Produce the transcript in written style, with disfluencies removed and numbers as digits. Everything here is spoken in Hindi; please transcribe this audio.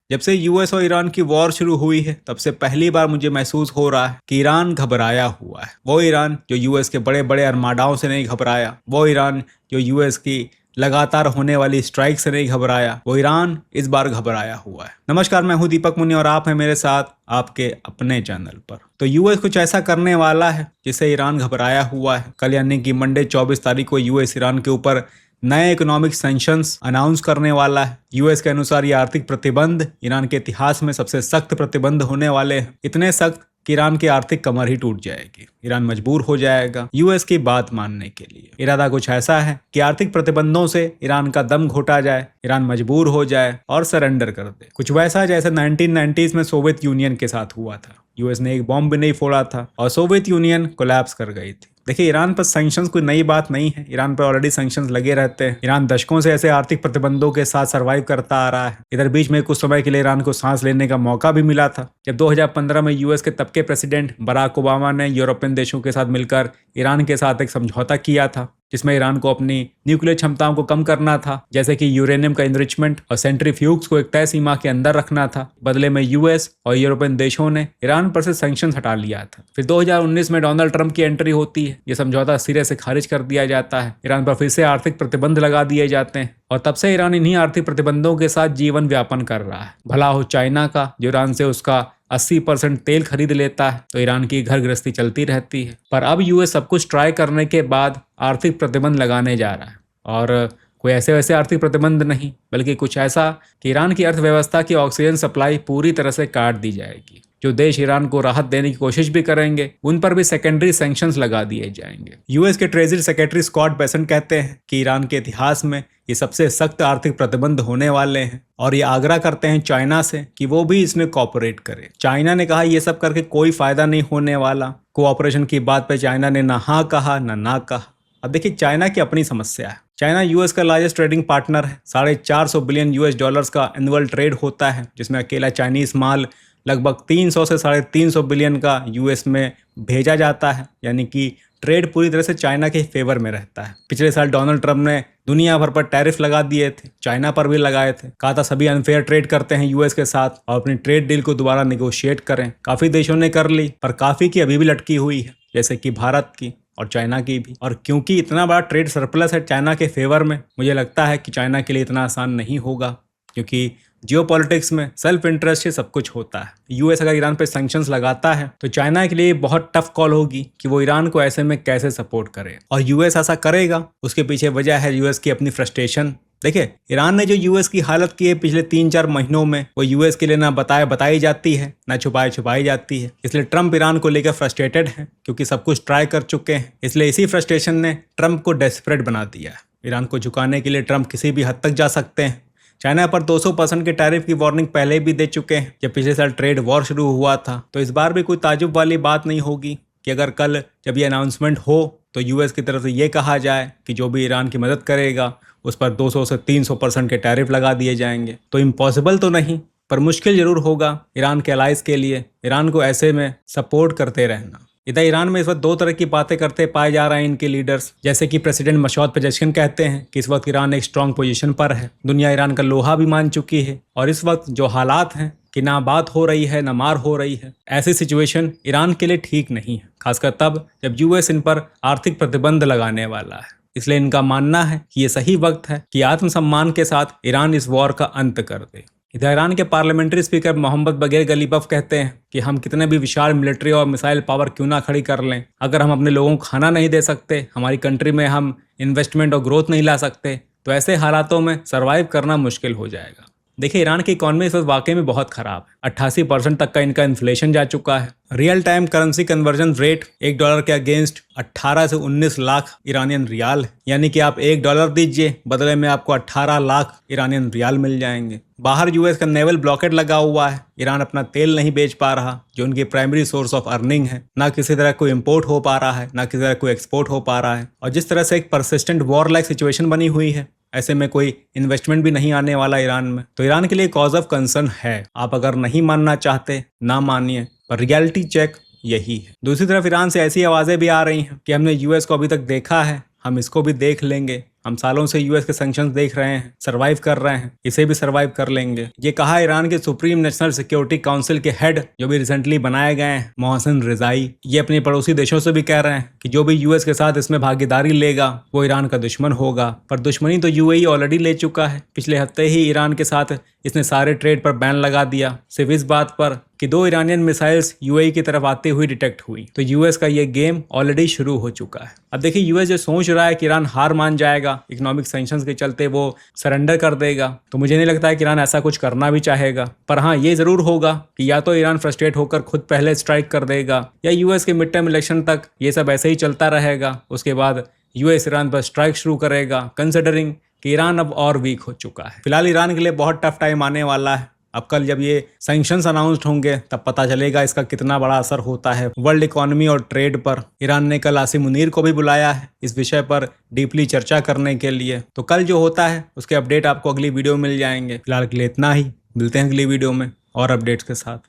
जब से यूएस और ईरान की वॉर शुरू हुई है तब से पहली बार मुझे महसूस हो रहा है कि ईरान घबराया हुआ है। वो ईरान जो यूएस के बड़े बड़े अरमाडाओं से नहीं घबराया, वो ईरान जो यूएस की लगातार होने वाली स्ट्राइक से नहीं घबराया, वो ईरान इस बार घबराया हुआ है। नमस्कार, मैं हूं दीपक मुनि और आप हैं मेरे साथ आपके अपने चैनल पर। तो यूएस कुछ ऐसा करने वाला है जिससे ईरान घबराया हुआ है। कल यानी कि मंडे 24 तारीख को यूएस ईरान के ऊपर नए इकोनॉमिक सैंक्शंस अनाउंस करने वाला है। यूएस के अनुसार ये आर्थिक प्रतिबंध ईरान के इतिहास में सबसे सख्त प्रतिबंध होने वाले हैं। इतने सख्त कि ईरान की आर्थिक कमर ही टूट जाएगी। ईरान मजबूर हो जाएगा यूएस की बात मानने के लिए। इरादा कुछ ऐसा है कि आर्थिक प्रतिबंधों से ईरान का दम घोटा जाए, ईरान मजबूर हो जाए और सरेंडर कर दे। कुछ वैसा जैसे 1990s में सोवियत यूनियन के साथ हुआ था। यूएस ने एक बॉम्ब भी नहीं फोड़ा था और सोवियत यूनियन कोलैप्स कर गई थी। देखिए, ईरान पर सैंक्शंस कोई नई बात नहीं है। ईरान पर ऑलरेडी सैंक्शंस लगे रहते हैं। ईरान दशकों से ऐसे आर्थिक प्रतिबंधों के साथ सर्वाइव करता आ रहा है। इधर बीच में कुछ समय के लिए ईरान को सांस लेने का मौका भी मिला था जब 2015 में यूएस के तब के प्रेसिडेंट बराक ओबामा ने यूरोपियन देशों के साथ मिलकर ईरान के साथ एक समझौता किया था जिसमें ईरान को अपनी न्यूक्लियर क्षमताओं को कम करना था, जैसे कि यूरेनियम का इनरिचमेंट और सेंट्रीफ्यूग्स को एक तय सीमा के अंदर रखना था। बदले में यूएस और यूरोपियन देशों ने ईरान पर से सैंक्शन हटा लिया था। फिर 2019 में डोनाल्ड ट्रंप की एंट्री होती है। ये समझौता सिरे से खारिज कर दिया जाता है। ईरान पर फिर से आर्थिक प्रतिबंध लगा दिए जाते हैं और तब से ईरान इन्हीं आर्थिक प्रतिबंधों के साथ जीवन व्यापन कर रहा है। भला हो चाइना का, जो ईरान से उसका 80% तेल खरीद लेता है, तो ईरान की घर गृहस्थी चलती रहती है। पर अब यूएस सब कुछ ट्राई करने के बाद आर्थिक प्रतिबंध लगाने जा रहा है, और कोई ऐसे वैसे आर्थिक प्रतिबंध नहीं, बल्कि कुछ ऐसा कि ईरान की अर्थव्यवस्था की ऑक्सीजन सप्लाई पूरी तरह से काट दी जाएगी। जो देश ईरान को राहत देने की कोशिश भी करेंगे उन पर भी सेकेंडरी सैंक्शंस लगा दिए जाएंगे। यूएस के ट्रेजरी सेक्रेटरी स्कॉट बेसेंट कहते हैं कि ईरान के इतिहास में ये सबसे सख्त आर्थिक प्रतिबंध होने वाले हैं और ये आग्रह करते हैं चाइना से कि वो भी इसमें कोऑपरेट करे। चाइना ने कहा ये सब करके कोई फायदा नहीं होने वाला। कोऑपरेशन की बात पे चाइना ने ना हाँ कहा ना कहा। अब देखिए, चाइना की अपनी समस्या है। चाइना यूएस का लार्जेस्ट ट्रेडिंग पार्टनर है। $450 बिलियन US का एनुअल ट्रेड होता है, जिसमें अकेला चाइनीज माल लगभग 300 से 350 बिलियन का यूएस में भेजा जाता है। यानी कि ट्रेड पूरी तरह से चाइना के फेवर में रहता है। पिछले साल डोनाल्ड ट्रंप ने दुनिया भर पर टैरिफ लगा दिए थे, चाइना पर भी लगाए थे। कहा था सभी अनफेयर ट्रेड करते हैं यूएस के साथ और अपनी ट्रेड डील को दोबारा निगोशिएट करें। काफी देशों ने कर ली, पर काफी की अभी भी लटकी हुई है, जैसे कि भारत की और चाइना की भी। और क्योंकि इतना बड़ा ट्रेड सरप्लस है चाइना के फेवर में, मुझे लगता है कि चाइना के लिए इतना आसान नहीं होगा, क्योंकि जियोपॉलिटिक्स में सेल्फ इंटरेस्ट से सब कुछ होता है। यूएस अगर ईरान पे सैंक्शंस लगाता है तो चाइना के लिए बहुत टफ कॉल होगी कि वो ईरान को ऐसे में कैसे सपोर्ट करे, और यूएस ऐसा करेगा उसके पीछे वजह है यूएस की अपनी फ्रस्ट्रेशन। देखिए, ईरान ने जो यूएस की हालत की है पिछले 3-4 महीनों में, वो यूएस के लिए ना बताई जाती है, ना छुपाई जाती है। इसलिए ट्रंप ईरान को लेकर फ्रस्ट्रेटेड है, क्योंकि सब कुछ ट्राई कर चुके हैं। इसलिए इसी फ्रस्ट्रेशन ने ट्रंप को डेस्परेट बना दिया है। ईरान को झुकाने के लिए ट्रंप किसी भी हद तक जा सकते हैं। चाइना पर 200% के टैरिफ की वार्निंग पहले भी दे चुके हैं जब पिछले साल ट्रेड वॉर शुरू हुआ था। तो इस बार भी कोई ताजुब वाली बात नहीं होगी कि अगर कल जब ये अनाउंसमेंट हो तो यूएस की तरफ से ये कहा जाए कि जो भी ईरान की मदद करेगा उस पर 200 से 300% के टैरिफ लगा दिए जाएंगे। तो इम्पॉसिबल तो नहीं, पर मुश्किल जरूर होगा ईरान के अलाइज के लिए ईरान को ऐसे में सपोर्ट करते रहना। इधर ईरान में इस वक्त 2 तरह की बातें करते पाए जा रहे हैं इनके लीडर्स, जैसे कि प्रेसिडेंट मसूद पेजेश्किन कहते हैं कि इस वक्त ईरान एक स्ट्रांग पोजीशन पर है, दुनिया ईरान का लोहा भी मान चुकी है, और इस वक्त जो हालात हैं कि ना बात हो रही है ना मार हो रही है, ऐसी सिचुएशन ईरान के लिए ठीक नहीं है, खासकर तब जब यूएस इन पर आर्थिक प्रतिबंध लगाने वाला है। इसलिए इनका मानना है कि ये सही वक्त है कि आत्मसम्मान के साथ ईरान इस वॉर का अंत कर दे। इधर ईरान के पार्लियामेंट्री स्पीकर मोहम्मद बगैर गलीबफ कहते हैं कि हम कितने भी विशाल मिलिट्री और मिसाइल पावर क्यों ना खड़ी कर लें, अगर हम अपने लोगों को खाना नहीं दे सकते, हमारी कंट्री में हम इन्वेस्टमेंट और ग्रोथ नहीं ला सकते, तो ऐसे हालातों में सर्वाइव करना मुश्किल हो जाएगा। देखिए, ईरान की इकॉनमी इस वक्त वाकई में बहुत खराब है। 88% तक का इनका इन्फ्लेशन जा चुका है। Real time currency conversion rate $1 के अगेंस्ट 18 से 19 लाख ईरानियन रियाल है। यानी कि आप $1 दीजिए, बदले में आपको 18 लाख ईरानियन रियाल मिल जाएंगे। बाहर यूएस का नेवल ब्लॉकेट लगा हुआ है। ईरान अपना तेल नहीं बेच पा रहा, जो उनकी प्राइमरी सोर्स ऑफ अर्निंग है। ना किसी तरह कोई इंपोर्ट हो पा रहा है, ना किसी तरह कोई एक्सपोर्ट हो पा रहा है। और जिस तरह से एक परसिस्टेंट वॉर लाइक सिचुएशन बनी हुई है, ऐसे में कोई इन्वेस्टमेंट भी नहीं आने वाला ईरान में। तो ईरान के लिए कॉज ऑफ कंसर्न है। आप अगर नहीं मानना चाहते ना मानिए, पर रियलिटी चेक यही है। दूसरी तरफ ईरान से ऐसी आवाजें भी आ रही हैं कि हमने यूएस को अभी तक देखा है, हम इसको भी देख लेंगे, हम सालों से यूएस के सैंक्शंस देख रहे हैं, सरवाइव कर रहे हैं, इसे भी सरवाइव कर लेंगे। ये कहा ईरान के सुप्रीम नेशनल सिक्योरिटी काउंसिल के हेड जो भी रिसेंटली बनाए गए हैं, मोहसिन रिजाई। ये अपने पड़ोसी देशों से भी कह रहे हैं कि जो भी यूएस के साथ इसमें भागीदारी लेगा वो ईरान का दुश्मन होगा। पर दुश्मनी तो यूएई ऑलरेडी ले चुका है। पिछले हफ्ते ही ईरान के साथ इसने सारे ट्रेड पर बैन लगा दिया, सिर्फ इस बात पर कि 2 ईरानियन मिसाइल्स यूएई की तरफ आते हुए डिटेक्ट हुई। तो यूएस का ये गेम ऑलरेडी शुरू हो चुका है। अब देखिए, यूएस जो सोच रहा है कि ईरान हार मान जाएगा, इकोनॉमिक सैंक्शंस के चलते वो सरेंडर कर देगा, तो मुझे नहीं लगता है कि ईरान ऐसा कुछ करना भी चाहेगा। पर हाँ, ये जरूर होगा कि या तो ईरान फ्रस्ट्रेट होकर खुद पहले स्ट्राइक कर देगा, या यूएस के मिड टर्म इलेक्शन तक ये सब ऐसे ही चलता रहेगा। उसके बाद यूएस ईरान पर स्ट्राइक शुरू करेगा, कंसिडरिंग कि ईरान अब और वीक हो चुका है। फिलहाल ईरान के लिए बहुत टफ टाइम आने वाला है। अब कल जब ये सैंक्शंस अनाउंस्ड होंगे तब पता चलेगा इसका कितना बड़ा असर होता है वर्ल्ड इकोनॉमी और ट्रेड पर। ईरान ने कल आसिम मुनीर को भी बुलाया है इस विषय पर डीपली चर्चा करने के लिए। तो कल जो होता है उसके अपडेट आपको अगली वीडियो में मिल जाएंगे। फिलहाल के लिए इतना ही, मिलते हैं अगली वीडियो में और अपडेट्स के साथ।